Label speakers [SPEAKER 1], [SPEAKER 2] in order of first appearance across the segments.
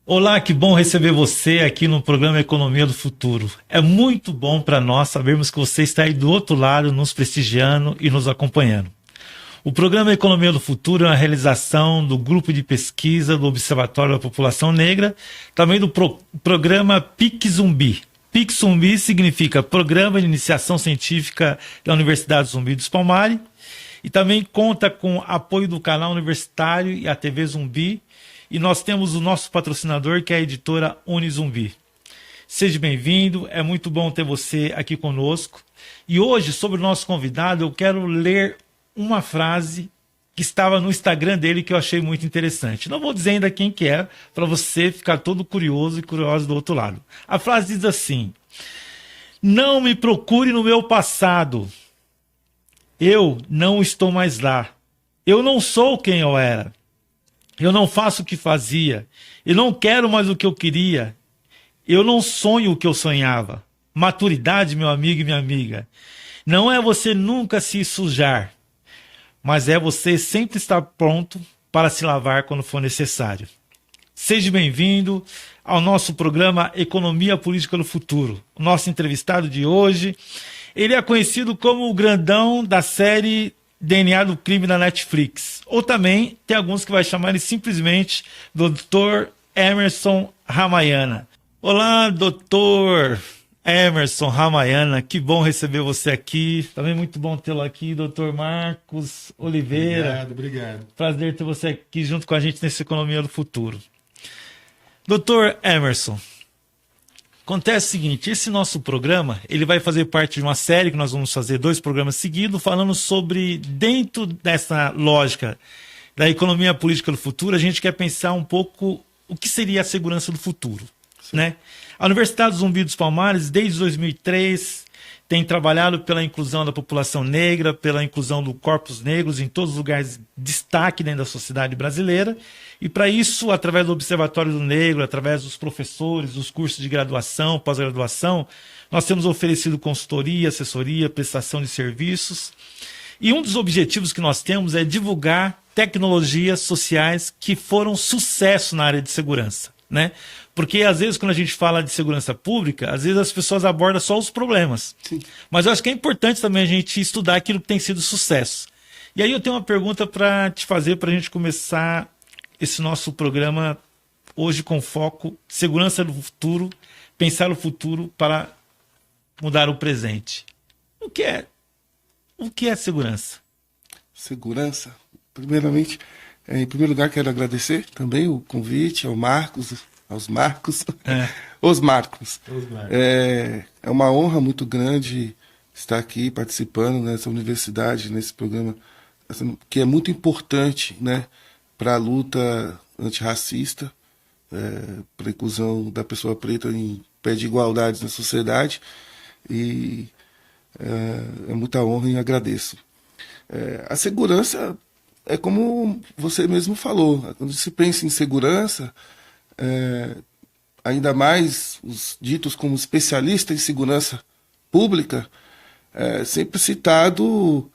[SPEAKER 1] Olá, que bom receber você aqui no programa Economia do Futuro. É muito bom para nós sabermos que você está aí do outro lado, nos prestigiando e nos acompanhando. O programa Economia do Futuro é uma realização do grupo de pesquisa do Observatório da População Negra, também do programa PIC Zumbi. PIC Zumbi significa Programa de Iniciação Científica da Universidade Zumbi dos Palmares, e também conta com apoio do canal universitário e a TV Zumbi. E nós temos o nosso patrocinador, que é a editora Unizumbi. Seja bem-vindo, é muito bom ter você aqui conosco. E hoje, sobre o nosso convidado, eu quero ler uma frase que estava no Instagram dele que eu achei muito interessante. Não vou dizer ainda quem que é, para você ficar todo curioso e curioso do outro lado. A frase diz assim: não me procure no meu passado. Eu não estou mais lá. Eu não sou quem eu era. Eu não faço o que fazia. Eu não quero mais o que eu queria. Eu não sonho o que eu sonhava. Maturidade, meu amigo e minha amiga, não é você nunca se sujar, mas é você sempre estar pronto para se lavar quando for necessário. Seja bem-vindo ao nosso programa Economia Política do Futuro. O nosso entrevistado de hoje, ele é conhecido como o grandão da série DNA do Crime da Netflix. Ou também tem alguns que vai chamar ele simplesmente Dr. Emerson Ramayana. Olá, Dr. Emerson Ramayana, que bom receber você aqui. Também muito bom tê-lo aqui, Dr. Marcos Oliveira.
[SPEAKER 2] Obrigado.
[SPEAKER 1] Prazer ter você aqui junto com a gente nessa Economia do Futuro. Dr. Emerson, acontece o seguinte, esse nosso programa, ele vai fazer parte de uma série que nós vamos fazer 2 programas seguidos, falando sobre, dentro dessa lógica da economia política do futuro, a gente quer pensar um pouco o que seria a segurança do futuro, né? A Universidade Zumbi dos Palmares, desde 2003, tem trabalhado pela inclusão da população negra, pela inclusão do corpos negros em todos os lugares de destaque dentro da sociedade brasileira. E para isso, através do Observatório do Negro, através dos professores, dos cursos de graduação, pós-graduação, nós temos oferecido consultoria, assessoria, prestação de serviços. E um dos objetivos que nós temos é divulgar tecnologias sociais que foram sucesso na área de segurança, né? Porque, às vezes, quando a gente fala de segurança pública, às vezes as pessoas abordam só os problemas. Sim. Mas eu acho que é importante também a gente estudar aquilo que tem sido sucesso. E aí eu tenho uma pergunta para te fazer, para a gente começar esse nosso programa hoje com foco segurança do futuro, pensar o futuro para mudar o presente. O que é segurança?
[SPEAKER 2] Segurança, primeiramente, em primeiro lugar quero agradecer também o convite aos Marcos. Os Marcos. É uma honra muito grande estar aqui participando nessa universidade, nesse programa, que é muito importante, né, para a luta antirracista, para a inclusão da pessoa preta em pé de igualdade na sociedade. E é muita honra e agradeço. A segurança é como você mesmo falou. Quando se pensa em segurança, ainda mais os ditos como especialistas em segurança pública, sempre citado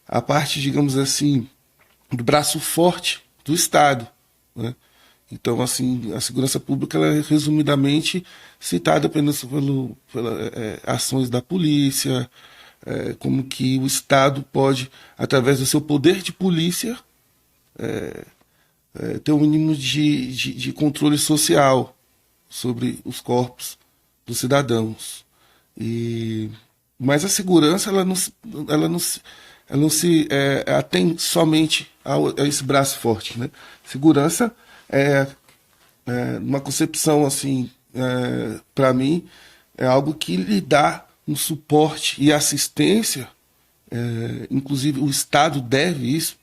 [SPEAKER 2] a parte, digamos assim, do braço forte do Estado, né? Então, assim, a segurança pública ela é resumidamente citada apenas pelas ações da polícia, como que o Estado pode, através do seu poder de polícia, ter um mínimo de controle social sobre os corpos dos cidadãos. Mas a segurança ela não se atém somente a esse braço forte, né? Segurança uma concepção assim, para mim, é algo que lhe dá um suporte e assistência, inclusive o Estado deve isso,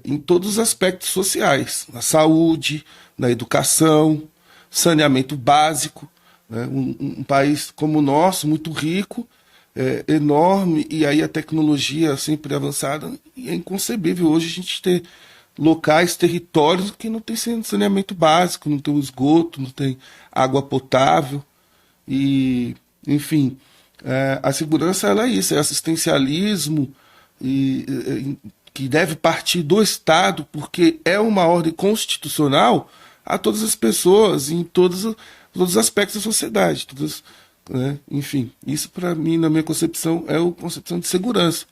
[SPEAKER 2] em todos os aspectos sociais, na saúde, na educação, saneamento básico, né? Um país como o nosso, muito rico, enorme, e aí a tecnologia sempre avançada, e é inconcebível hoje a gente ter locais, territórios que não tem saneamento básico, não tem esgoto, não tem água potável, e, enfim, a segurança ela é isso, é assistencialismo, e que deve partir do Estado, porque é uma ordem constitucional a todas as pessoas, em todos os aspectos da sociedade. Todas, né? Enfim, isso para mim, na minha concepção, é a concepção de segurança.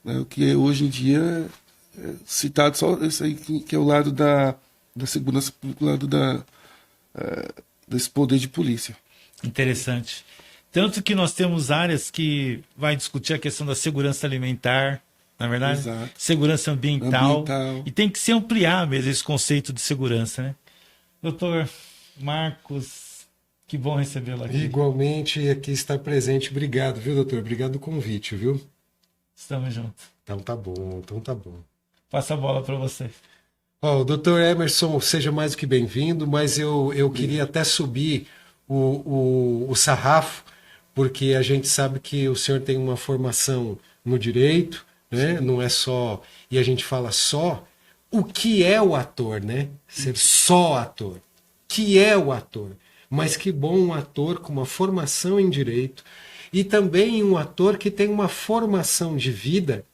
[SPEAKER 2] Né? O que hoje em dia é citado só esse aí, que é o lado da segurança pública, o lado desse poder de polícia.
[SPEAKER 1] Interessante. Tanto que nós temos áreas que vai discutir a questão da segurança alimentar, na verdade,
[SPEAKER 2] Exato.
[SPEAKER 1] Segurança ambiental, e tem que se ampliar mesmo esse conceito de segurança, né? Doutor Marcos, que bom recebê-lo aqui.
[SPEAKER 3] Igualmente, aqui está presente. Obrigado, viu, doutor? Obrigado do convite, viu?
[SPEAKER 1] Estamos juntos.
[SPEAKER 3] Então tá bom, então tá bom.
[SPEAKER 1] Passa a bola para você.
[SPEAKER 3] O doutor Emerson, seja mais do que bem-vindo, mas eu queria até subir o sarrafo, porque a gente sabe que o senhor tem uma formação no direito, né? Não é só, e a gente fala só, o que é o ator, né? Ser só ator. Que é o ator? Mas que bom um ator com uma formação em direito e também um ator que tem uma formação de vida.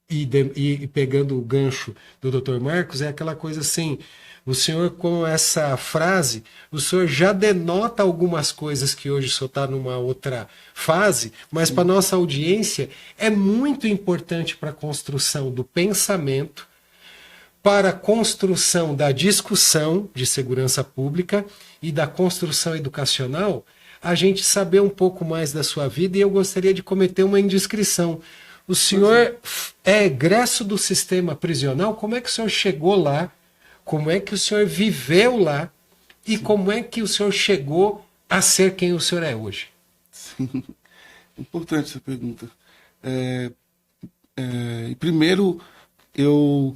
[SPEAKER 3] E pegando o gancho do Dr. Marcos, é aquela coisa assim, o senhor com essa frase, o senhor já denota algumas coisas que hoje o senhor está numa outra fase, mas para nossa audiência é muito importante para a construção do pensamento, para a construção da discussão de segurança pública e da construção educacional, a gente saber um pouco mais da sua vida, e eu gostaria de cometer uma indiscrição. O senhor é egresso do sistema prisional? Como é que o senhor chegou lá? Como é que o senhor viveu lá? E como é que o senhor chegou a ser quem o senhor é hoje?
[SPEAKER 2] Sim. Importante essa pergunta. Primeiro, eu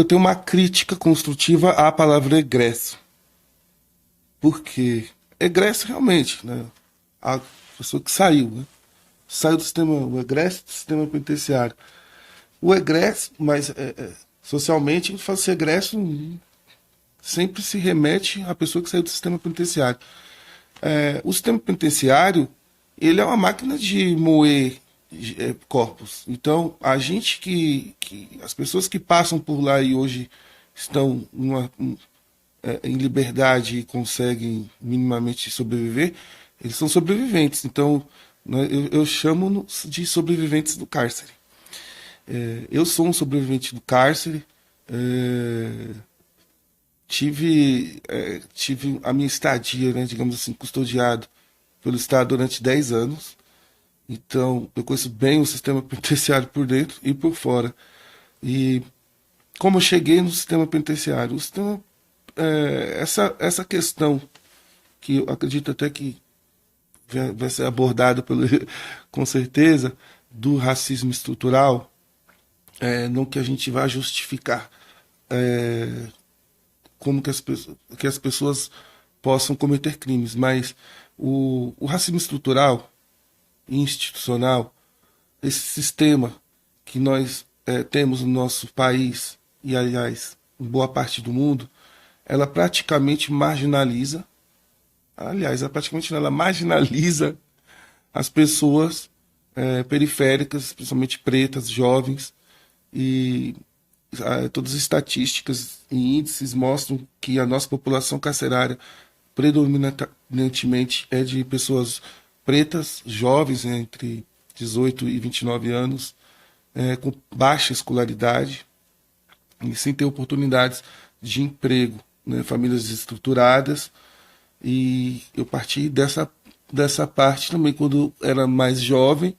[SPEAKER 2] tenho uma crítica construtiva à palavra egresso. Porque egresso realmente, né? A pessoa que saiu, né? Saiu do sistema, o egresso do sistema penitenciário. O egresso, mas socialmente, a gente fala assim, egresso sempre se remete à pessoa que saiu do sistema penitenciário. O sistema penitenciário, ele é uma máquina de moer corpos. Então, a gente as pessoas que passam por lá e hoje estão em liberdade e conseguem minimamente sobreviver, eles são sobreviventes. Então, eu chamo de sobreviventes do cárcere. Eu sou um sobrevivente do cárcere. Tive a minha estadia, né, digamos assim, custodiado pelo Estado durante 10 anos. Então, eu conheço bem o sistema penitenciário por dentro e por fora. E como eu cheguei no sistema penitenciário, essa questão, que eu acredito até que vai ser abordado com certeza, do racismo estrutural, não que a gente vá justificar como que as pessoas possam cometer crimes, mas o racismo estrutural e institucional, esse sistema que nós temos no nosso país e, aliás, em boa parte do mundo, ela praticamente marginaliza as pessoas periféricas, principalmente pretas, jovens, e todas as estatísticas e índices mostram que a nossa população carcerária predominantemente é de pessoas pretas, jovens, entre 18 e 29 anos, com baixa escolaridade e sem ter oportunidades de emprego, né? Famílias desestruturadas. E eu parti dessa parte também. Quando era mais jovem,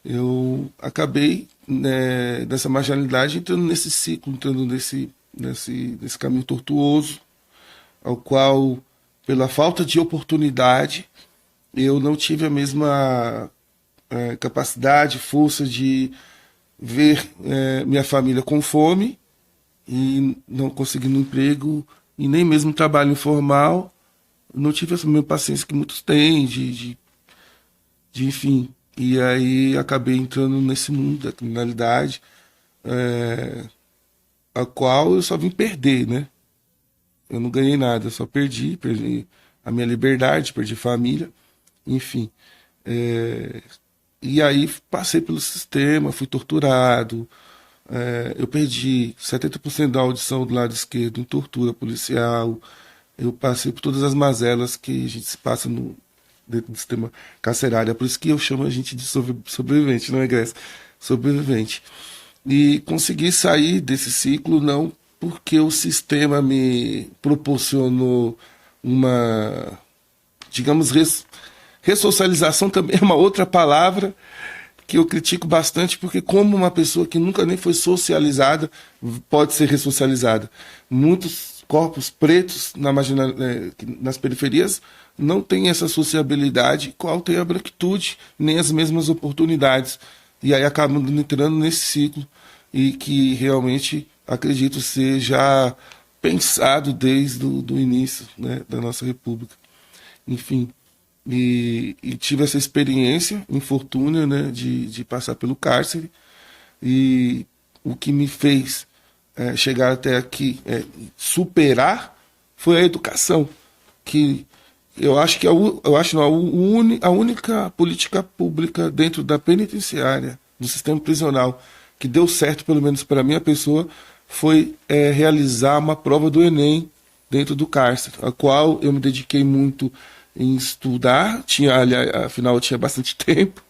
[SPEAKER 2] eu acabei, né, dessa marginalidade, entrando nesse ciclo, entrando nesse caminho tortuoso, ao qual, pela falta de oportunidade, eu não tive a mesma capacidade, força de ver minha família com fome e não conseguindo emprego e nem mesmo trabalho informal. Não tive essa mesma paciência que muitos têm, enfim. E aí acabei entrando nesse mundo da criminalidade, a qual eu só vim perder, né? Eu não ganhei nada, eu só perdi a minha liberdade, perdi família, enfim. E aí passei pelo sistema, fui torturado, eu perdi 70% da audição do lado esquerdo em tortura policial, eu passei por todas as mazelas que a gente se passa dentro do sistema carcerário. É por isso que eu chamo a gente de sobrevivente, não é, Grécia? Sobrevivente. E consegui sair desse ciclo não porque o sistema me proporcionou uma, digamos, ressocialização também é uma outra palavra que eu critico bastante, porque como uma pessoa que nunca nem foi socializada pode ser ressocializada. Muitos corpos pretos nas periferias não têm essa sociabilidade, qual tem a branquitude, nem as mesmas oportunidades. E aí acabam entrando nesse ciclo, e que realmente acredito ser já pensado desde o início, né, da nossa república. Enfim, e tive essa experiência, infortúnio, né, de passar pelo cárcere, e o que me fez chegar até aqui, superar, foi a educação, que eu acho que a única política pública dentro da penitenciária, do sistema prisional, que deu certo, pelo menos para a minha pessoa, foi realizar uma prova do Enem dentro do cárcere, a qual eu me dediquei muito em estudar, afinal eu tinha bastante tempo,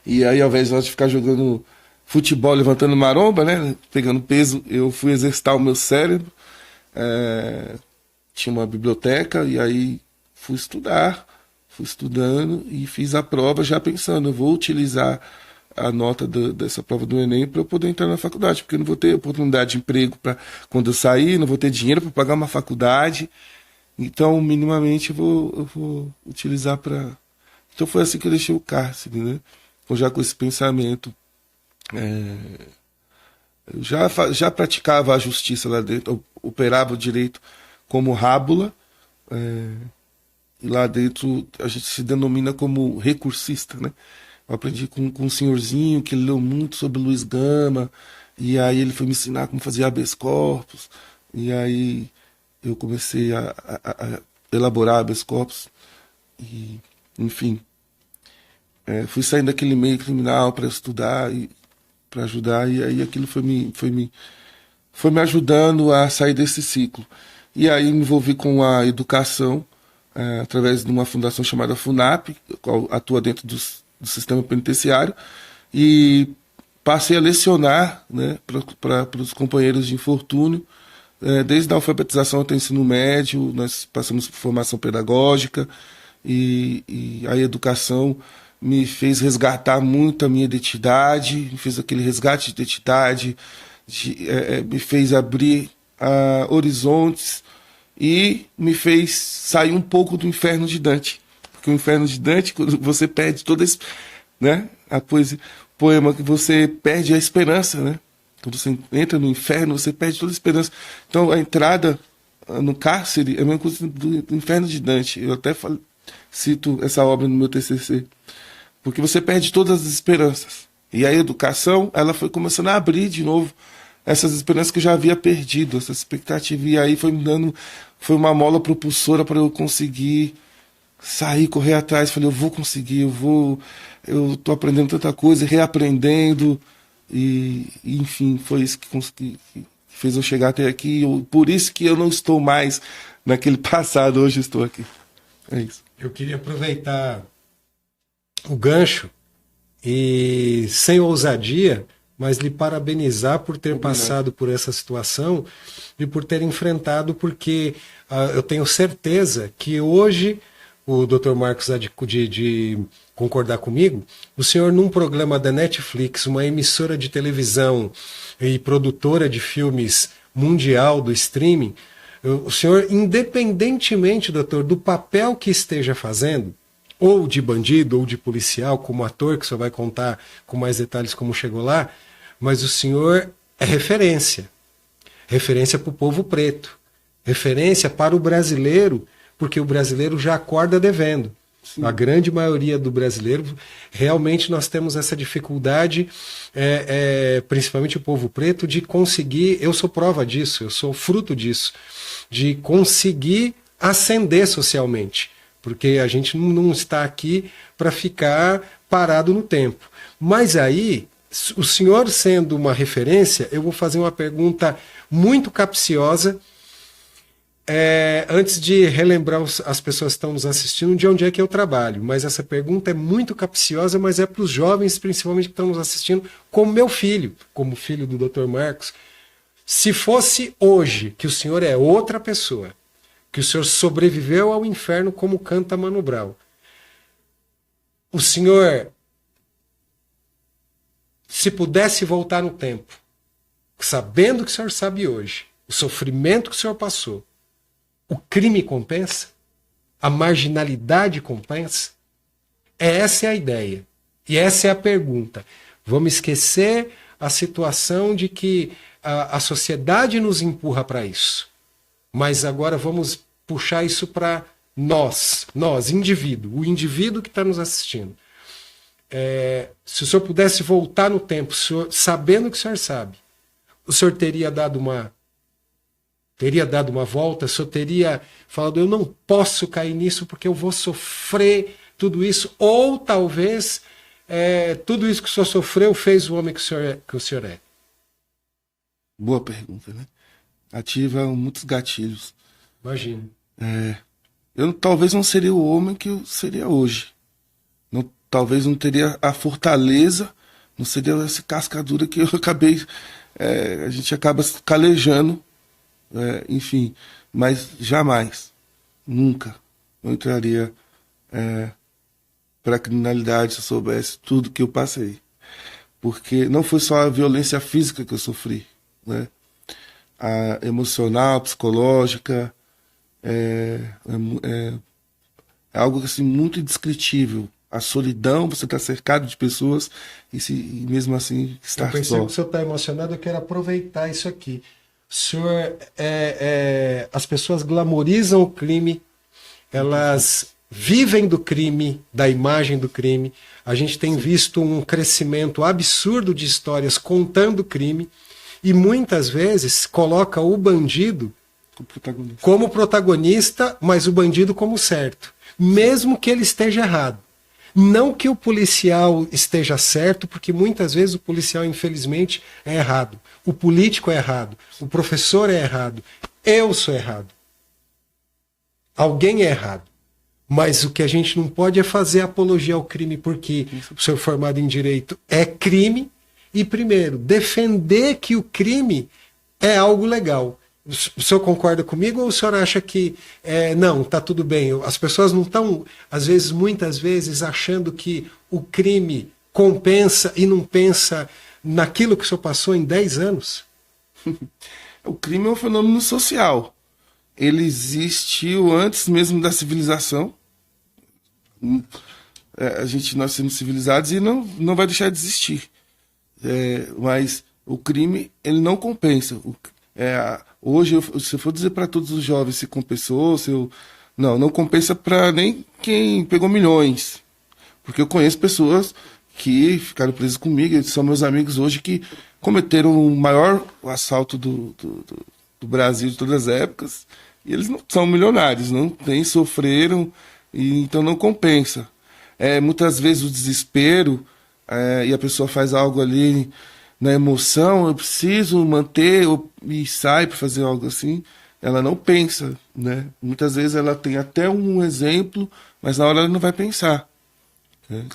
[SPEAKER 2] e aí ao invés de ficar jogando futebol, levantando maromba, né, pegando peso, eu fui exercitar o meu cérebro, tinha uma biblioteca, e aí fui estudando e fiz a prova já pensando, eu vou utilizar a nota dessa prova do Enem para eu poder entrar na faculdade, porque eu não vou ter oportunidade de emprego para quando eu sair, não vou ter dinheiro para pagar uma faculdade, então minimamente eu vou utilizar para... Então foi assim que eu deixei o cárcere, né? Então, já com esse pensamento, eu já praticava a justiça lá dentro, eu operava o direito como rábula, e lá dentro a gente se denomina como recursista, né? Eu aprendi com um senhorzinho que leu muito sobre Luiz Gama, e aí ele foi me ensinar como fazer habeas corpus, e aí eu comecei a elaborar habeas corpus, e, enfim, fui saindo daquele meio criminal para estudar e para ajudar, e aí aquilo foi me ajudando a sair desse ciclo. E aí me envolvi com a educação, através de uma fundação chamada FUNAP, qual atua dentro do sistema penitenciário, e passei a lecionar, né, para os companheiros de infortúnio, desde a alfabetização até o ensino médio, nós passamos por formação pedagógica, e a educação me fez resgatar muito a minha identidade, me fez aquele resgate de identidade, me fez abrir horizontes, e me fez sair um pouco do inferno de Dante. Porque o inferno de Dante, quando você perde toda né, a poesia, poema, que você perde a esperança, né? Quando você entra no inferno, você perde toda a esperança. Então a entrada no cárcere é a mesma coisa do inferno de Dante. Eu até cito essa obra no meu TCC. Porque você perde todas as esperanças. E a educação, ela foi começando a abrir de novo essas esperanças que eu já havia perdido, essa expectativa. E aí foi uma mola propulsora para eu conseguir sair, correr atrás. Falei, eu vou conseguir, eu tô aprendendo tanta coisa, reaprendendo. E enfim, foi isso que fez eu chegar até aqui. Por isso que eu não estou mais naquele passado, hoje estou aqui. É isso.
[SPEAKER 3] Eu queria aproveitar o gancho e, sem ousadia, mas lhe parabenizar por ter passado por essa situação e por ter enfrentado, porque eu tenho certeza que hoje, o Dr. Marcos há de concordar comigo, o senhor num programa da Netflix, uma emissora de televisão e produtora de filmes mundial do streaming, o senhor, independentemente, doutor, do papel que esteja fazendo, ou de bandido, ou de policial, como ator, que o senhor vai contar com mais detalhes como chegou lá, mas o senhor é referência. Referência para o povo preto. Referência para o brasileiro, porque o brasileiro já acorda devendo. Sim. A grande maioria do brasileiro, realmente nós temos essa dificuldade, principalmente o povo preto, de conseguir, eu sou prova disso, eu sou fruto disso, de conseguir ascender socialmente. Porque a gente não está aqui para ficar parado no tempo. Mas aí, o senhor sendo uma referência, eu vou fazer uma pergunta muito capciosa, antes de relembrar as pessoas que estão nos assistindo de onde é que eu trabalho. Mas essa pergunta é muito capciosa, mas é para os jovens, principalmente, que estão nos assistindo, como meu filho, como filho do Dr. Marcos. Se fosse hoje, que o senhor é outra pessoa, que o senhor sobreviveu ao inferno como canta Mano Brown, o senhor, se pudesse voltar no tempo, sabendo o que o senhor sabe hoje, o sofrimento que o senhor passou, o crime compensa? A marginalidade compensa? Essa é a ideia. E essa é a pergunta. Vamos esquecer a situação de que a sociedade nos empurra para isso. Mas agora vamos puxar isso para nós, indivíduo, o indivíduo que está nos assistindo. Se o senhor pudesse voltar no tempo, sabendo o que o senhor sabe, o senhor teria dado uma volta, o senhor teria falado, eu não posso cair nisso porque eu vou sofrer tudo isso, ou talvez tudo isso que o senhor sofreu fez o homem que o senhor é?
[SPEAKER 2] Boa pergunta, né? Ativa muitos gatilhos.
[SPEAKER 3] Imagino.
[SPEAKER 2] Eu talvez não seria o homem que eu seria hoje. Talvez não teria a fortaleza, não seria essa cascadura que eu acabei... a gente acaba calejando, enfim, mas jamais, nunca eu entraria para a criminalidade se eu soubesse tudo que eu passei. Porque não foi só a violência física que eu sofri, né? A emocional, psicológica, é algo assim, muito indescritível. A solidão, você está cercado de pessoas e mesmo assim estar só.
[SPEAKER 3] Eu pensei que o senhor está emocionado, eu quero aproveitar isso aqui. O senhor, as pessoas glamorizam o crime, elas vivem do crime, da imagem do crime. A gente tem visto um crescimento absurdo de histórias contando crime e muitas vezes coloca o bandido como protagonista, mas o bandido como certo, mesmo que ele esteja errado. Não que o policial esteja certo, porque muitas vezes o policial, infelizmente, é errado. O político é errado. O professor é errado. Eu sou errado. Alguém é errado. Mas o que a gente não pode é fazer apologia ao crime, porque o senhor formado em direito é crime. E, primeiro, defender que o crime é algo legal. O senhor concorda comigo ou o senhor acha que não, está tudo bem? As pessoas não estão, às vezes, muitas vezes, achando que o crime compensa e não pensa naquilo que o senhor passou em 10 anos?
[SPEAKER 2] O crime é um fenômeno social. Ele existiu antes mesmo da civilização. Nós somos civilizados e não vai deixar de existir. Mas o crime, ele não compensa. Hoje, se eu for dizer para todos os jovens se compensou, não compensa para nem quem pegou milhões. Porque eu conheço pessoas que ficaram presas comigo, eles são meus amigos hoje, que cometeram o maior assalto do Brasil de todas as épocas, e eles não são milionários, nem sofreram, e então não compensa. Muitas vezes o desespero, e a pessoa faz algo ali na emoção, eu preciso manter, e sai para fazer algo assim, ela não pensa, né? Muitas vezes ela tem até um exemplo, mas na hora ela não vai pensar.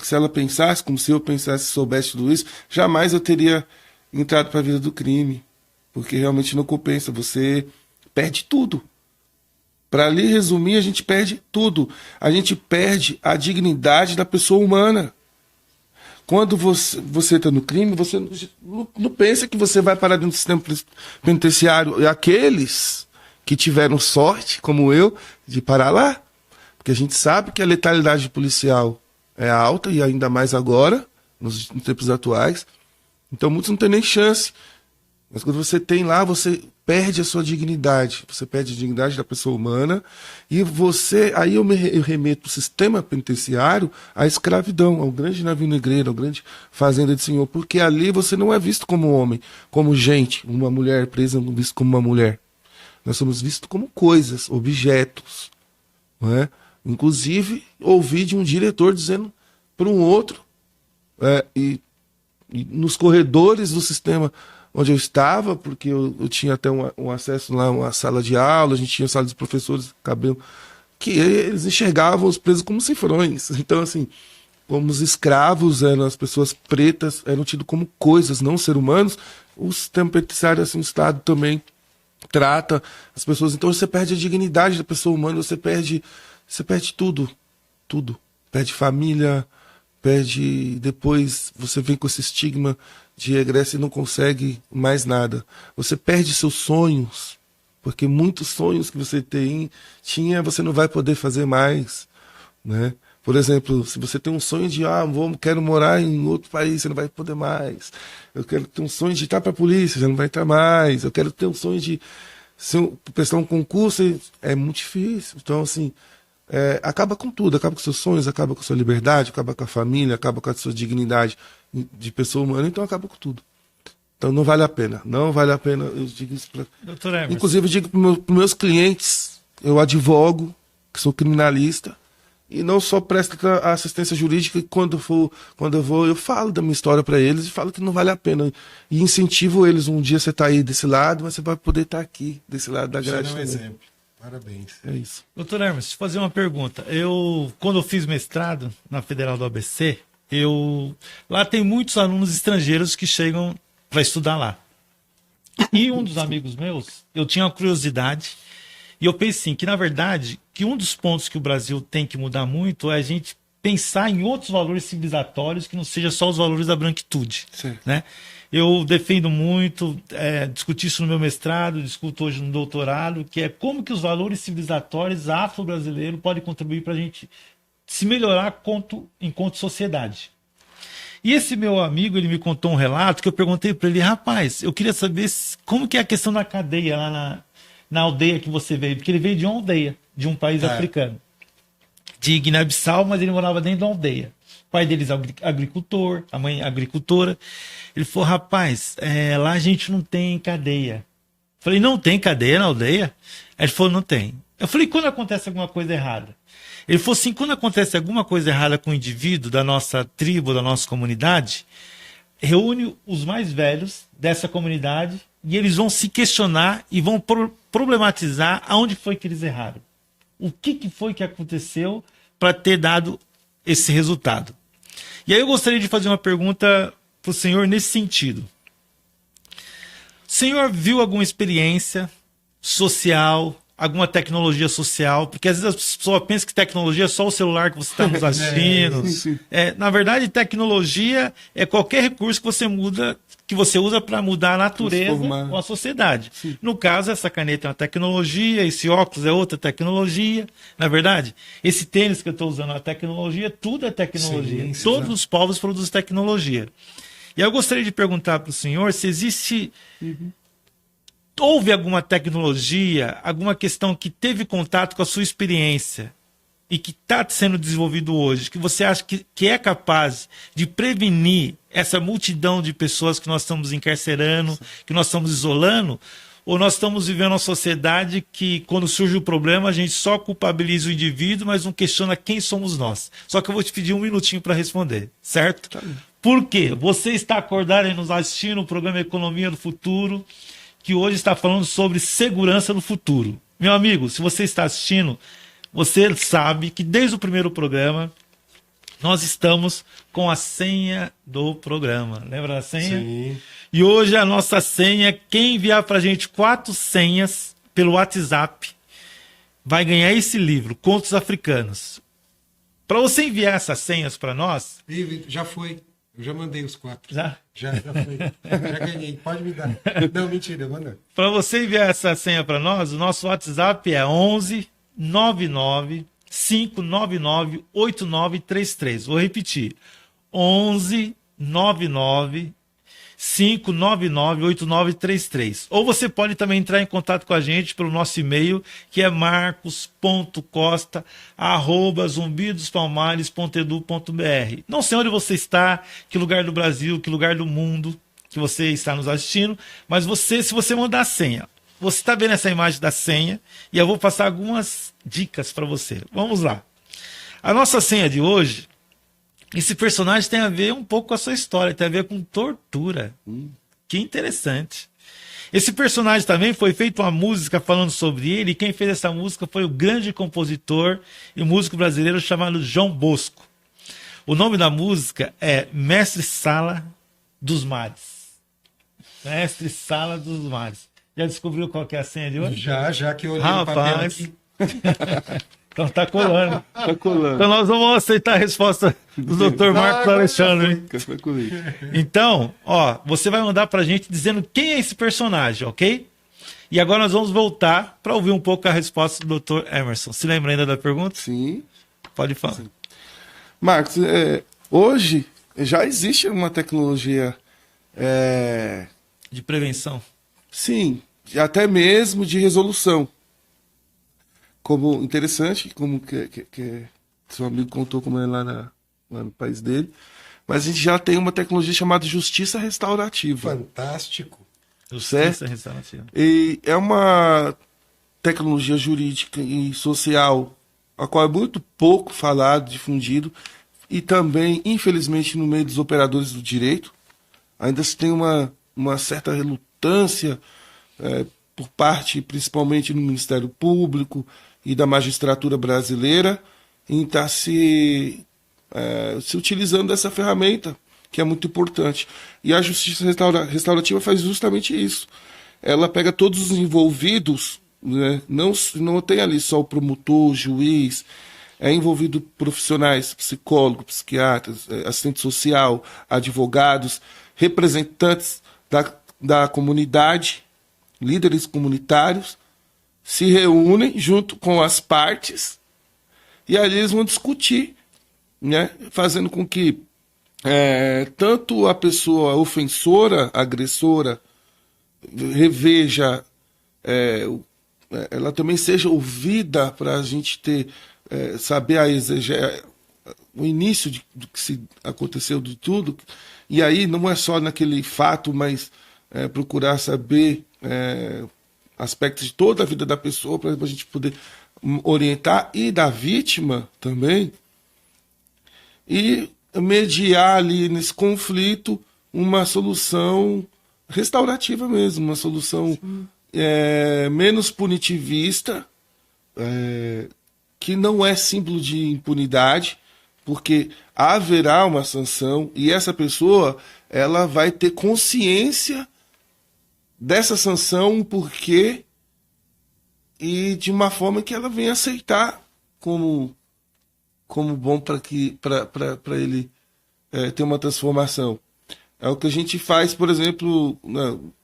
[SPEAKER 2] Se ela pensasse, como se eu pensasse, soubesse tudo isso, jamais eu teria entrado para a vida do crime, porque realmente não compensa, você perde tudo. Para lhe resumir, a gente perde tudo. A gente perde a dignidade da pessoa humana. Quando você está no crime, você não pensa que você vai parar dentro do sistema penitenciário. E aqueles que tiveram sorte, como eu, de parar lá, porque a gente sabe que a letalidade policial é alta, e ainda mais agora, nos tempos atuais. Então muitos não têm nem chance. Mas quando você tem lá, você perde a sua dignidade. Você perde a dignidade da pessoa humana. E aí eu remeto o sistema penitenciário à escravidão, ao grande navio negreiro, à grande fazenda de senhor. Porque ali você não é visto como homem, como gente. Uma mulher presa não é vista como uma mulher. Nós somos vistos como coisas, objetos. Não é? Inclusive, ouvi de um diretor dizendo para um outro e nos corredores do sistema onde eu estava, porque eu tinha até um acesso lá, uma sala de aula, a gente tinha sala dos professores, cabelo, que eles enxergavam os presos como cifrões. Então, assim, como os escravos, as pessoas pretas eram tidos como coisas, não ser humanos, o sistema penitenciário, assim, o Estado também trata as pessoas. Então você perde a dignidade da pessoa humana, você perde tudo. Perde família, depois você vem com esse estigma de regressa e não consegue mais nada. Você perde seus sonhos, porque muitos sonhos que você tinha, você não vai poder fazer mais, né? Por exemplo, se você tem um sonho de quero morar em outro país, você não vai poder mais. Eu quero ter um sonho de estar para a polícia, já não vai estar mais. Eu quero ter um sonho de prestar um concurso, é muito difícil. Então, assim, acaba com tudo, acaba com seus sonhos, acaba com sua liberdade, acaba com a família, acaba com a sua dignidade de pessoa humana, então acaba com tudo. Então não vale a pena, eu digo isso para... Inclusive eu digo para meus clientes, eu advogo, que sou criminalista, e não só presto assistência jurídica, quando eu vou, eu falo da minha história para eles e falo que não vale a pena. E incentivo eles, um dia você está aí desse lado, mas você vai poder estar aqui, desse lado da grade.
[SPEAKER 3] Você é um exemplo. Parabéns.
[SPEAKER 2] É isso.
[SPEAKER 1] Doutor Hermes, deixa eu fazer uma pergunta. Quando eu fiz mestrado na Federal do ABC, lá tem muitos alunos estrangeiros que chegam para estudar lá. E um dos amigos meus, eu tinha uma curiosidade, e eu pensei que, na verdade, que um dos pontos que o Brasil tem que mudar muito é a gente pensar em outros valores civilizatórios que não seja só os valores da branquitude. Né? Eu defendo muito, discuti isso no meu mestrado, discuto hoje no doutorado, que é como que os valores civilizatórios afro-brasileiros podem contribuir para a gente se melhorar enquanto sociedade. E esse meu amigo, ele me contou um relato que eu perguntei para ele, rapaz, eu queria saber como que é a questão da cadeia lá na aldeia que você veio, porque ele veio de uma aldeia, de um país africano, de Guiné-Bissau, mas ele morava dentro de uma aldeia. O pai deles é agricultor, a mãe agricultora. Ele falou, rapaz, lá a gente não tem cadeia. Eu falei, não tem cadeia na aldeia? Aí ele falou, não tem. Eu falei, quando acontece alguma coisa errada? Ele falou assim, quando acontece alguma coisa errada com o indivíduo da nossa tribo, da nossa comunidade, reúne os mais velhos dessa comunidade e eles vão se questionar e vão problematizar aonde foi que eles erraram. O que foi que aconteceu para ter dado esse resultado. E aí eu gostaria de fazer uma pergunta para o senhor nesse sentido. O senhor viu alguma experiência social, alguma tecnologia social? Porque às vezes as pessoas pensam que tecnologia é só o celular que você está nos assistindo. Na verdade, tecnologia é qualquer recurso que você usa para mudar a natureza ou a sociedade. Sim. No caso, essa caneta é uma tecnologia, esse óculos é outra tecnologia. Na verdade, esse tênis que eu estou usando é uma tecnologia, tudo é tecnologia. Sim, todos os povos produzem tecnologia. E eu gostaria de perguntar para o senhor se existe... Houve alguma tecnologia, alguma questão que teve contato com a sua experiência e que está sendo desenvolvido hoje, que você acha que é capaz de prevenir essa multidão de pessoas que nós estamos encarcerando, que nós estamos isolando, ou nós estamos vivendo uma sociedade que, quando surge o problema, a gente só culpabiliza o indivíduo, mas não questiona quem somos nós? Só que eu vou te pedir um minutinho para responder, certo? Tá. Por quê? Você está acordado e nos assistindo no programa Economia do Futuro, que hoje está falando sobre segurança no futuro. Meu amigo, se você está assistindo, você sabe que desde o primeiro programa nós estamos com a senha do programa. Lembra da senha? Sim. E hoje a nossa senha, quem enviar para a gente 4 senhas pelo WhatsApp vai ganhar esse livro, Contos Africanos. Para você enviar essas senhas para nós...
[SPEAKER 3] Já foi. Eu já mandei os 4.
[SPEAKER 1] Já?
[SPEAKER 3] Já foi. Já ganhei. Pode me dar. Não, mentira, manda.
[SPEAKER 1] Para você enviar essa senha para nós, o nosso WhatsApp é 11 99 599 8933. Vou repetir. 11 99 599 8933. Ou você pode também entrar em contato com a gente pelo nosso e-mail, que é marcos.costa@zumbidospalmares.edu.br. Não sei onde você está, que lugar do Brasil, que lugar do mundo que você está nos assistindo, mas se você mandar a senha, você está vendo essa imagem da senha e eu vou passar algumas dicas para você. Vamos lá. A nossa senha de hoje Esse personagem tem a ver um pouco com a sua história, tem a ver com tortura. Que interessante. Esse personagem também foi feita uma música falando sobre ele, e quem fez essa música foi o grande compositor e músico brasileiro chamado João Bosco. O nome da música é Mestre Sala dos Mares. Mestre Sala dos Mares. Já descobriu qual que é a senha de hoje?
[SPEAKER 3] Já que eu olhei no papel aqui.
[SPEAKER 1] Então tá colando.
[SPEAKER 2] Tá colando.
[SPEAKER 1] Então nós vamos aceitar a resposta do Dr. Marcos Alexandre. Então, ó, você vai mandar pra gente dizendo quem é esse personagem, ok? E agora nós vamos voltar para ouvir um pouco a resposta do Dr. Emerson. Se lembra ainda da pergunta?
[SPEAKER 2] Sim.
[SPEAKER 1] Pode falar.
[SPEAKER 2] Sim. Marcos, hoje já existe uma tecnologia...
[SPEAKER 1] De prevenção.
[SPEAKER 2] Sim, até mesmo de resolução. Como interessante, como que seu amigo contou como é lá no país dele. Mas a gente já tem uma tecnologia chamada justiça restaurativa.
[SPEAKER 3] Fantástico.
[SPEAKER 1] Justiça restaurativa.
[SPEAKER 2] E é uma tecnologia jurídica e social a qual é muito pouco falado, difundido, e também, infelizmente, no meio dos operadores do direito, ainda se tem uma certa relutância por parte, principalmente no Ministério Público e da magistratura brasileira, em estar se utilizando dessa ferramenta, que é muito importante. E a justiça restaurativa faz justamente isso. Ela pega todos os envolvidos, né? Não tem ali só o promotor, o juiz, é envolvido profissionais, psicólogos, psiquiatras, assistente social, advogados, representantes da comunidade, líderes comunitários, se reúnem junto com as partes e ali eles vão discutir, né? Fazendo com que tanto a pessoa ofensora, agressora, reveja, ela também seja ouvida para a gente saber o início do que se aconteceu de tudo. E aí não é só naquele fato, mas procurar saber aspectos de toda a vida da pessoa para a gente poder orientar, e da vítima também, e mediar ali nesse conflito uma solução restaurativa mesmo, uma solução menos punitivista, que não é símbolo de impunidade, porque haverá uma sanção e essa pessoa ela vai ter consciência dessa sanção, porquê, e de uma forma que ela venha aceitar como bom para ele ter uma transformação. É o que a gente faz, por exemplo,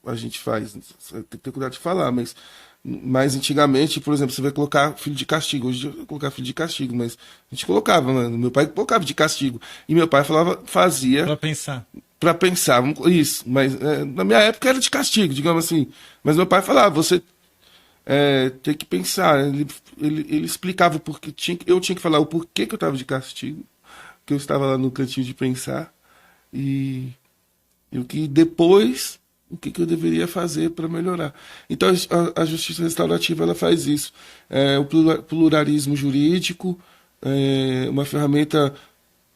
[SPEAKER 2] a gente faz, tem que ter cuidado de falar, mas mais antigamente, por exemplo, você vai colocar filho de castigo. Hoje eu vou colocar filho de castigo, mas a gente colocava, mano. Meu pai colocava de castigo. E meu pai fazia... Para pensar, isso. Mas na minha época era de castigo, digamos assim. Mas meu pai falava, você tem que pensar. Ele explicava o porquê. Eu tinha que falar o porquê que eu estava de castigo, que eu estava lá no cantinho de pensar. E o que depois... o que eu deveria fazer para melhorar. Então, a justiça restaurativa ela faz isso. O pluralismo jurídico é uma ferramenta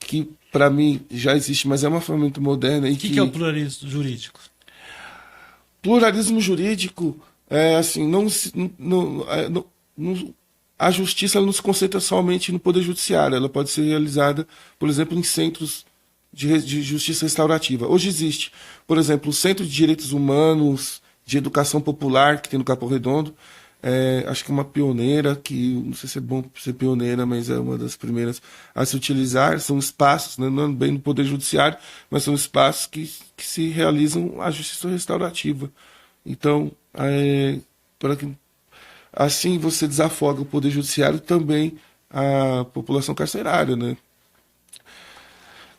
[SPEAKER 2] que, para mim, já existe, mas é uma ferramenta moderna.
[SPEAKER 1] O que é o pluralismo jurídico?
[SPEAKER 2] Pluralismo jurídico é assim, a justiça ela não se concentra somente no Poder Judiciário. Ela pode ser realizada, por exemplo, em centros de justiça restaurativa. Hoje existe, por exemplo, o Centro de Direitos Humanos, de Educação Popular, que tem no Capão Redondo. Acho que é uma pioneira, que não sei se é bom ser pioneira, mas é uma das primeiras a se utilizar. São espaços, né, não bem no Poder Judiciário, mas são espaços que se realizam a justiça restaurativa. Então, para que assim você desafoga o Poder Judiciário e também a população carcerária, né?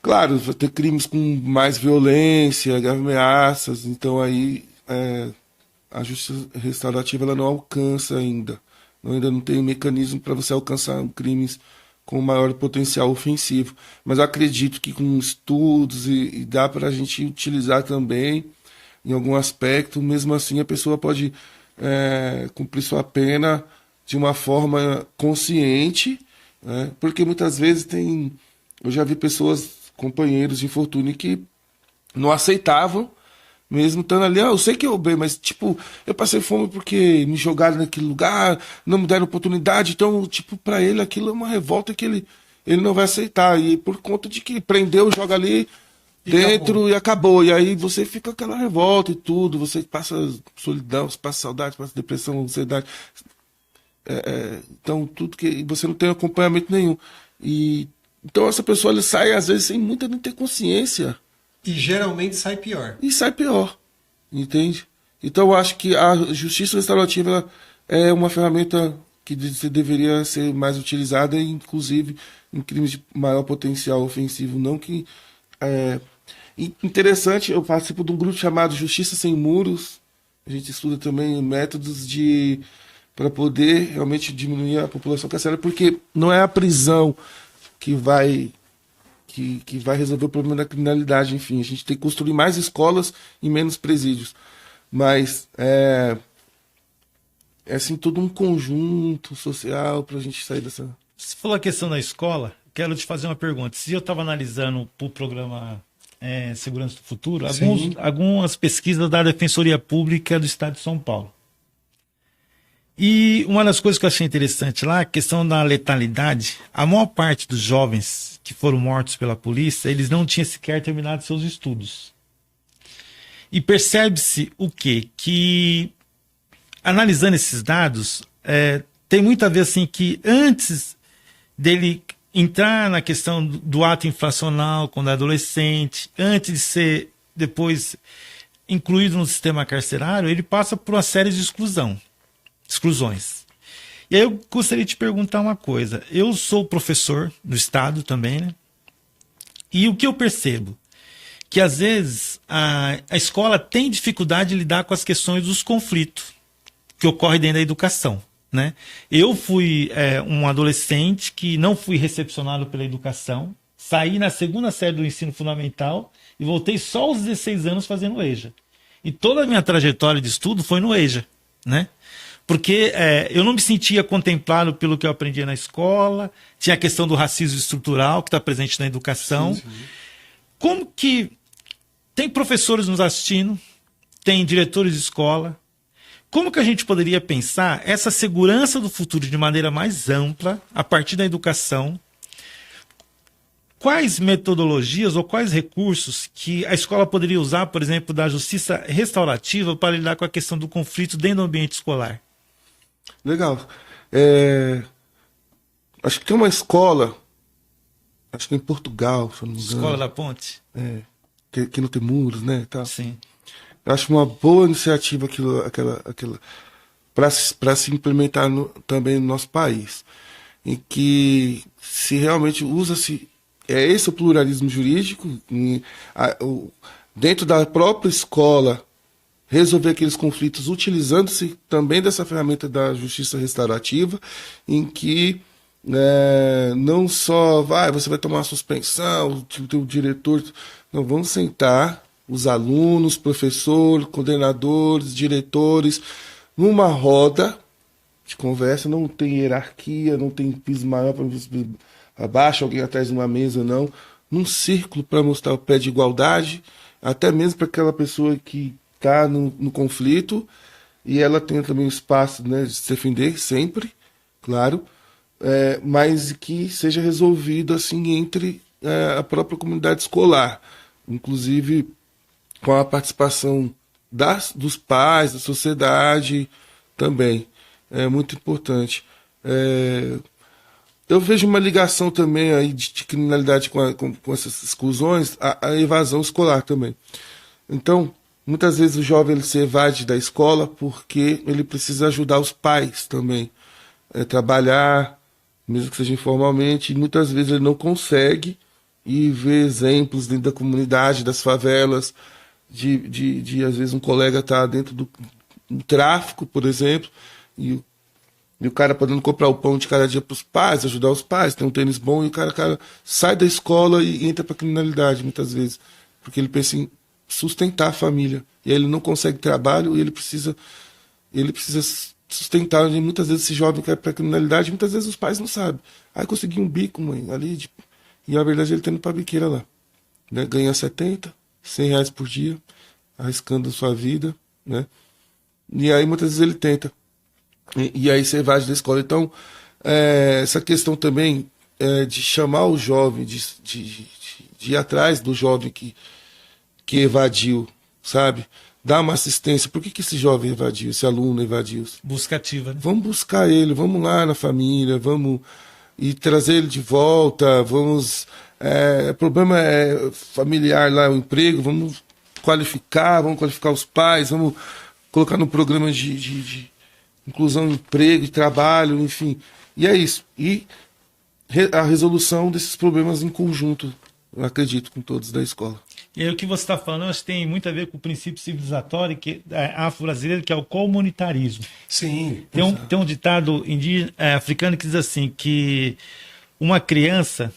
[SPEAKER 2] Claro, vai ter crimes com mais violência, ameaças, então aí a justiça restaurativa ela não alcança ainda. Ainda não tem um mecanismo para você alcançar crimes com maior potencial ofensivo. Mas eu acredito que com estudos e dá para a gente utilizar também em algum aspecto, mesmo assim a pessoa pode cumprir sua pena de uma forma consciente, né? Porque muitas vezes eu já vi pessoas companheiros de infortúnio que não aceitavam, mesmo estando ali. Eu sei que eu roubei, mas, tipo, eu passei fome porque me jogaram naquele lugar, não me deram oportunidade. Então, tipo, pra ele aquilo é uma revolta que ele não vai aceitar. E por conta de que prendeu, joga ali dentro e acabou. E aí você fica com aquela revolta e tudo. Você passa solidão, você passa saudade, passa depressão, ansiedade. Então, tudo que você não tem acompanhamento nenhum. E então essa pessoa ele sai, às vezes, sem muita nem ter consciência.
[SPEAKER 3] E geralmente sai pior.
[SPEAKER 2] E sai pior, entende? Então eu acho que a justiça restaurativa é uma ferramenta que deveria ser mais utilizada, inclusive em crimes de maior potencial ofensivo. Não que... Interessante, eu participo de um grupo chamado Justiça Sem Muros. A gente estuda também métodos para poder realmente diminuir a população carcerária, porque não é a prisão que vai resolver o problema da criminalidade. Enfim, a gente tem que construir mais escolas e menos presídios. Mas é assim, todo um conjunto social para a gente sair dessa...
[SPEAKER 1] Você falou a questão da escola, quero te fazer uma pergunta. Se eu estava analisando o programa Segurança do Futuro, algumas pesquisas da Defensoria Pública do Estado de São Paulo. E uma das coisas que eu achei interessante lá, a questão da letalidade. A maior parte dos jovens que foram mortos pela polícia, eles não tinham sequer terminado seus estudos. E percebe-se o quê? Que, analisando esses dados, tem muito a ver assim, que antes dele entrar na questão do ato infracional quando é adolescente, antes de ser depois incluído no sistema carcerário, ele passa por uma série de exclusões. E aí eu gostaria de te perguntar uma coisa. Eu sou professor do Estado também, né? E o que eu percebo? Que às vezes a escola tem dificuldade de lidar com as questões dos conflitos que ocorrem dentro da educação, né? Eu fui um adolescente que não fui recepcionado pela educação, saí na segunda série do ensino fundamental e voltei só aos 16 anos fazendo EJA. E toda a minha trajetória de estudo foi no EJA, né? Porque eu não me sentia contemplado pelo que eu aprendia na escola, tinha a questão do racismo estrutural que está presente na educação. Sim. Como que tem professores nos assistindo, tem diretores de escola, como que a gente poderia pensar essa segurança do futuro de maneira mais ampla, a partir da educação? Quais metodologias ou quais recursos que a escola poderia usar, por exemplo, da justiça restaurativa para lidar com a questão do conflito dentro do ambiente escolar?
[SPEAKER 2] Legal. Acho que tem uma escola, acho que é em Portugal, se eu não me engano.
[SPEAKER 1] Escola da Ponte?
[SPEAKER 2] Que não tem muros, né? Tá.
[SPEAKER 1] Sim.
[SPEAKER 2] Eu acho uma boa iniciativa aquela para se implementar também no nosso país, em que se realmente usa-se esse o pluralismo jurídico, dentro da própria escola, resolver aqueles conflitos utilizando-se também dessa ferramenta da justiça restaurativa, em que não só você vai tomar uma suspensão, o diretor... Não, vamos sentar, os alunos, professores, coordenadores, diretores, numa roda de conversa, não tem hierarquia, não tem piso maior para abaixo, alguém atrás de uma mesa, não. Num círculo para mostrar o pé de igualdade, até mesmo para aquela pessoa que está no conflito, e ela tem também o espaço, né, de se defender sempre, claro, mas que seja resolvido assim entre a própria comunidade escolar, inclusive com a participação dos pais, da sociedade também. É muito importante. Eu vejo uma ligação também aí de criminalidade com essas exclusões, a evasão escolar também. Então, muitas vezes o jovem ele se evade da escola porque ele precisa ajudar os pais também. Trabalhar, mesmo que seja informalmente, e muitas vezes ele não consegue, e vê exemplos dentro da comunidade, das favelas, de às vezes um colega está dentro do tráfico, por exemplo, e o cara podendo comprar o pão de cada dia para os pais, ajudar os pais, ter um tênis bom, e o cara sai da escola e entra para a criminalidade muitas vezes, porque ele pensa em sustentar a família, e aí ele não consegue trabalho, e ele precisa sustentar, e muitas vezes esse jovem cai para a criminalidade, muitas vezes os pais não sabem. Consegui um bico, mãe, ali, e na verdade ele está indo para a biqueira lá. né? Ganha 70, 100 reais por dia, arriscando a sua vida, né? E aí muitas vezes ele tenta. E aí você evade da escola. Então, essa questão também de chamar o jovem, de ir atrás do jovem que evadiu, sabe? Dar uma assistência. Por que esse jovem evadiu, esse aluno evadiu?
[SPEAKER 1] Busca ativa, né?
[SPEAKER 2] Vamos buscar ele, vamos lá na família, vamos e trazer ele de volta, vamos... o problema é familiar lá, o emprego, vamos qualificar os pais, vamos colocar no programa de inclusão, emprego, trabalho, enfim. E é isso. E a resolução desses problemas em conjunto, eu acredito, com todos da escola.
[SPEAKER 1] E aí o que você está falando, acho que tem muito a ver com o princípio civilizatório afro-brasileiro, que é o comunitarismo.
[SPEAKER 3] Sim.
[SPEAKER 1] Tem um ditado africano que diz assim, que uma criança,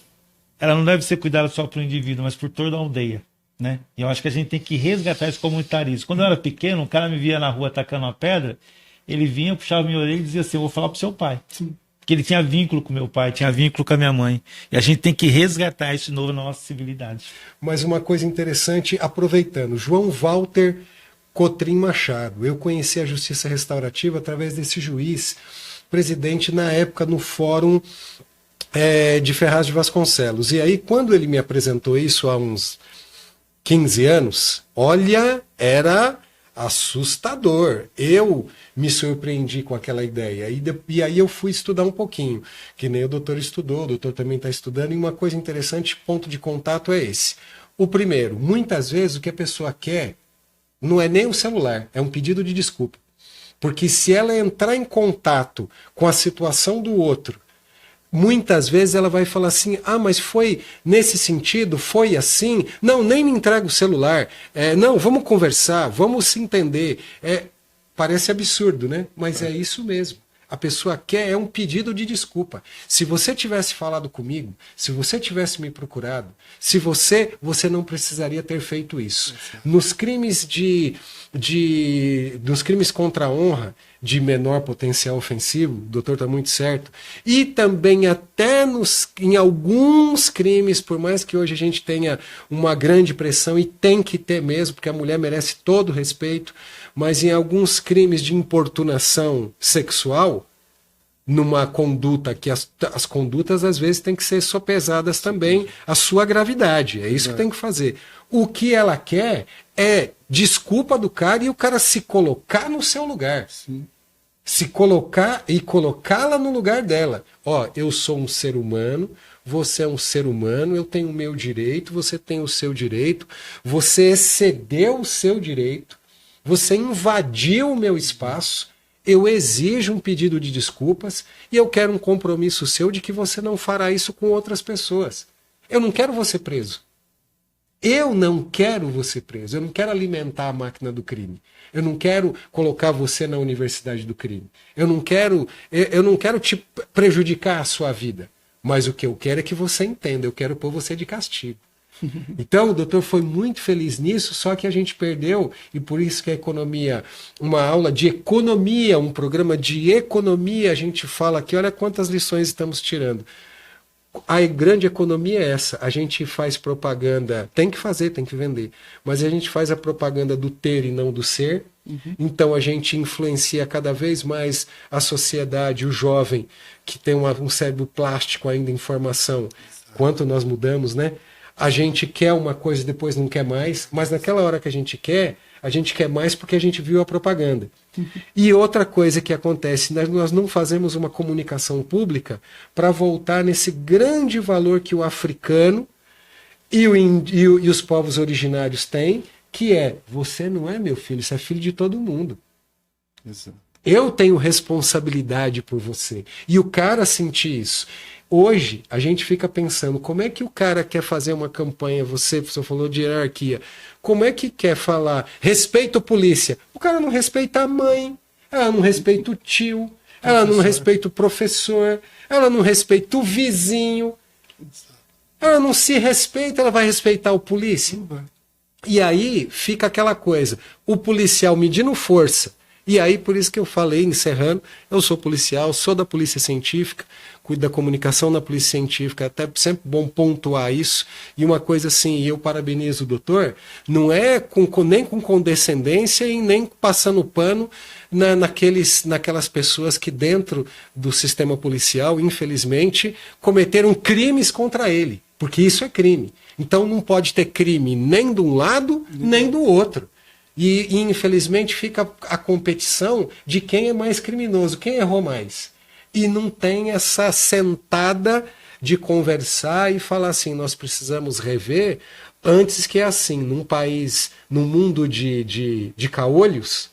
[SPEAKER 1] ela não deve ser cuidada só por um indivíduo, mas por toda a aldeia, né? E eu acho que a gente tem que resgatar esse comunitarismo. Quando eu era pequeno, um cara me via na rua atacando uma pedra, ele vinha, puxava minha orelha e dizia assim, eu vou falar pro seu pai. Sim. Porque ele tinha vínculo com meu pai, tinha vínculo com a minha mãe. E a gente tem que resgatar isso de novo na nossa civilidade.
[SPEAKER 3] Mas uma coisa interessante, aproveitando, João Walter Cotrim Machado. Eu conheci a Justiça Restaurativa através desse juiz, presidente na época no Fórum de Ferraz de Vasconcelos. E aí, quando ele me apresentou isso há uns 15 anos, olha, era assustador. Eu me surpreendi com aquela ideia. E aí eu fui estudar um pouquinho, que nem o doutor estudou, o doutor também está estudando, e uma coisa interessante, ponto de contato é esse. O primeiro, muitas vezes o que a pessoa quer não é nem o celular, é um pedido de desculpa. Porque se ela entrar em contato com a situação do outro, muitas vezes ela vai falar assim, mas foi nesse sentido, foi assim, não, nem me entrega o celular, não, vamos conversar, vamos se entender. Parece absurdo, né? Mas é isso mesmo. A pessoa quer um pedido de desculpa. Se você tivesse falado comigo, se você tivesse me procurado, você não precisaria ter feito isso. Nos crimes nos crimes contra a honra, de menor potencial ofensivo, o doutor está muito certo, e também até em alguns crimes, por mais que hoje a gente tenha uma grande pressão, e tem que ter mesmo, porque a mulher merece todo respeito, mas em alguns crimes de importunação sexual, numa conduta que as condutas às vezes têm que ser sopesadas também a sua gravidade, é isso que tem que fazer. O que ela quer é desculpa do cara e o cara se colocar no seu lugar. Sim. Se colocar e colocá-la no lugar dela. Eu sou um ser humano, você é um ser humano, eu tenho o meu direito, você tem o seu direito, você excedeu o seu direito, você invadiu o meu espaço, eu exijo um pedido de desculpas e eu quero um compromisso seu de que você não fará isso com outras pessoas. Eu não quero você preso. Eu não quero você preso. Eu não quero alimentar a máquina do crime. Eu não quero colocar você na universidade do crime. Eu não quero te prejudicar a sua vida. Mas o que eu quero é que você entenda. Eu quero pôr você de castigo. Então o doutor foi muito feliz nisso, só que a gente perdeu, e por isso que a economia, uma aula de economia, um programa de economia, a gente fala aqui, olha quantas lições estamos tirando. A grande economia é essa, a gente faz propaganda, tem que fazer, tem que vender, mas a gente faz a propaganda do ter e não do ser, então a gente influencia cada vez mais a sociedade, o jovem, que tem um cérebro plástico ainda em formação, quanto nós mudamos, né? A gente quer uma coisa e depois não quer mais, mas naquela hora que a gente quer mais porque a gente viu a propaganda. E outra coisa que acontece, nós não fazemos uma comunicação pública para voltar nesse grande valor que o africano e os povos originários têm, que é, você não é meu filho, você é filho de todo mundo.
[SPEAKER 2] Exato.
[SPEAKER 3] Eu tenho responsabilidade por você. E o cara sentir isso. Hoje, a gente fica pensando, como é que o cara quer fazer uma campanha, você falou de hierarquia, como é que quer falar, respeita a polícia? O cara não respeita a mãe, ela não respeita o tio, ela não respeita o professor, ela não respeita o vizinho, ela não se respeita, ela vai respeitar o polícia? E aí fica aquela coisa, o policial medindo força, E aí, por isso que eu falei, encerrando, eu sou policial, sou da Polícia Científica, cuido da comunicação na Polícia Científica, até sempre bom pontuar isso. E uma coisa assim, eu parabenizo o doutor, não é nem com condescendência e nem passando pano naquelas pessoas que dentro do sistema policial, infelizmente, cometeram crimes contra ele, porque isso é crime. Então não pode ter crime nem de um lado, nem do outro. E infelizmente fica a competição de quem é mais criminoso, quem errou mais. E não tem essa sentada de conversar e falar assim, nós precisamos rever, antes que é assim, num país, num mundo de caolhos,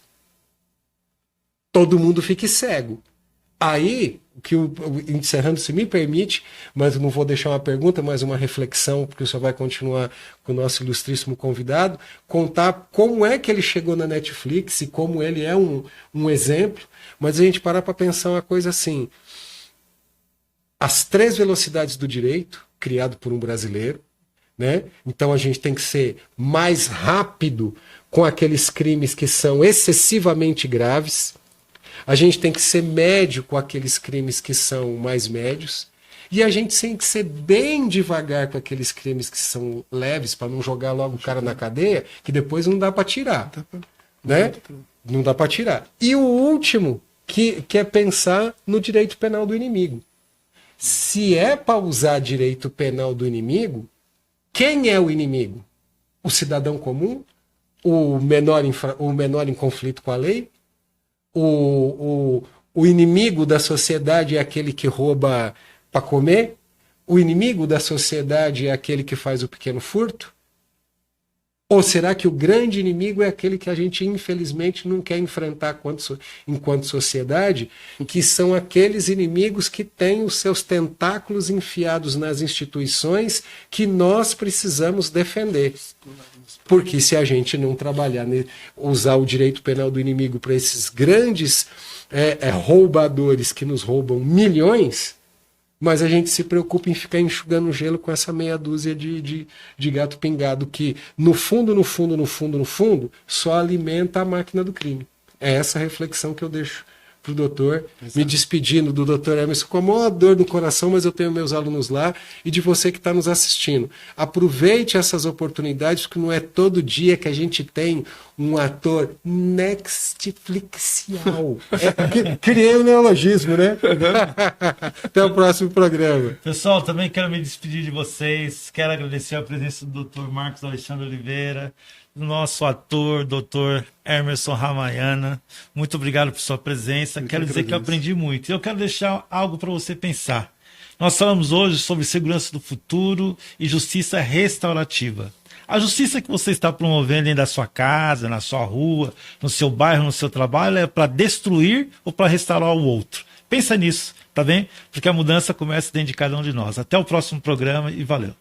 [SPEAKER 3] todo mundo fique cego. Aí, encerrando, se me permite, mas eu não vou deixar uma pergunta, mas uma reflexão, porque o senhor vai continuar com o nosso ilustríssimo convidado, contar como é que ele chegou na Netflix e como ele é um exemplo, mas a gente parar para pensar uma coisa assim, as 3 velocidades do direito, criado por um brasileiro, né? Então a gente tem que ser mais rápido com aqueles crimes que são excessivamente graves, a gente tem que ser médio com aqueles crimes que são mais médios. E a gente tem que ser bem devagar com aqueles crimes que são leves, para não jogar logo o cara na cadeia, que depois não dá para tirar. Né? Não dá para tirar. E o último, que é pensar no direito penal do inimigo. Se é para usar direito penal do inimigo, quem é o inimigo? O cidadão comum? O menor em conflito com a lei? O inimigo da sociedade é aquele que rouba para comer? O inimigo da sociedade é aquele que faz o pequeno furto? Ou será que o grande inimigo é aquele que a gente, infelizmente, não quer enfrentar enquanto sociedade, que são aqueles inimigos que têm os seus tentáculos enfiados nas instituições que nós precisamos defender? Porque se a gente não trabalhar, usar o direito penal do inimigo para esses grandes roubadores que nos roubam milhões, mas a gente se preocupa em ficar enxugando gelo com essa meia dúzia de gato pingado que, no fundo, só alimenta a máquina do crime. É essa reflexão que eu deixo para o doutor, me despedindo do doutor Emerson com a maior dor no coração, mas eu tenho meus alunos lá e de você que está nos assistindo. Aproveite essas oportunidades, porque não é todo dia que a gente tem um ator Netflixial. Criei um neologismo, né? Até o próximo programa.
[SPEAKER 1] Pessoal, também quero me despedir de vocês, quero agradecer a presença do Dr. Marcos Alexandre Oliveira, do nosso ator, Dr. Emerson Ramayana. Muito obrigado por sua presença. Quero dizer que eu aprendi muito. E eu quero deixar algo para você pensar. Nós falamos hoje sobre segurança do futuro e justiça restaurativa. A justiça que você está promovendo dentro da sua casa, na sua rua, no seu bairro, no seu trabalho, é para destruir ou para restaurar o outro? Pensa nisso, tá bem? Porque a mudança começa dentro de cada um de nós. Até o próximo programa e valeu.